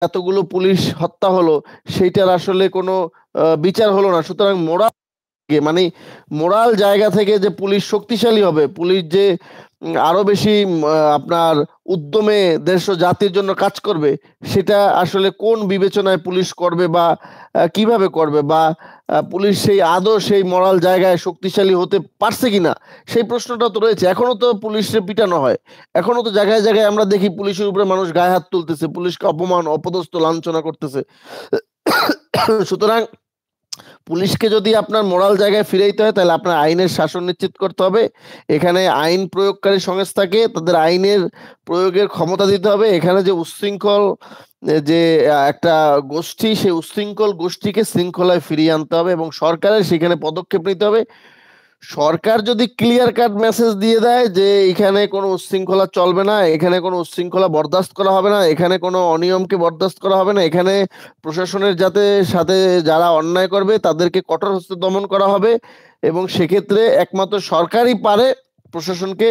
এতগুলো পুলিশ হত্যা হলো সেইটার আসলে কোনো বিচার হলো না। সুতরাং মানে মোরাল জায়গা থেকে যে পুলিশ শক্তিশালী হবে, পুলিশ যে আরো বেশি আপনার উদ্যমে দেশ ও জাতির জন্য কাজ করবে, সেটা আসলে কোন বিবেচনায় পুলিশ করবে বা কিভাবে করবে, বা পুলিশ সেই আদৌ সেই মোরাল জায়গায় শক্তিশালী হতে পারছে কিনা, সেই প্রশ্নটা তো রয়েছে। এখনো তো পুলিশে পিটানো হয়, এখনো তো জায়গায় জায়গায় আমরা দেখি পুলিশের উপরে মানুষ গায়ে হাত তুলতেছে, পুলিশকে অপমান অপদস্থ লাঞ্ছনা করতেছে। সুতরাং পুলিশকে যদি আপনার মোরাল জায়গায় ফিরাইতে হয়, তাহলে আপনার আইনের শাসন নিশ্চিত করতে হবে। এখানে আইন প্রয়োগকারী সংস্থাকে তাদের আইনের প্রয়োগের ক্ষমতা দিতে হবে। এখানে যে উচ্ছৃঙ্খল যে একটা গোষ্ঠী, সেই উচ্ছৃঙ্খল গোষ্ঠীকে শৃঙ্খলায় ফিরিয়ে আনতে হবে এবং সরকারের সেখানে পদক্ষেপ নিতে হবে। সরকার যদি ক্লিয়ার কাট মেসেজ দিয়ে দেয় যে এখানে কোনো উচ্ছৃঙ্খলা চলবে না, এখানে কোনো উচ্ছৃঙ্খলা বরদাস্ত করা হবে না, এখানে কোনো অনিয়মকে বরদাস্ত করা হবে না, এখানে প্রশাসনের সাথে যারা অন্যায় করবে তাদেরকে কঠোর হস্তে দমন করা হবে, এবং সেক্ষেত্রে একমাত্র সরকারই পারে প্রশাসনকে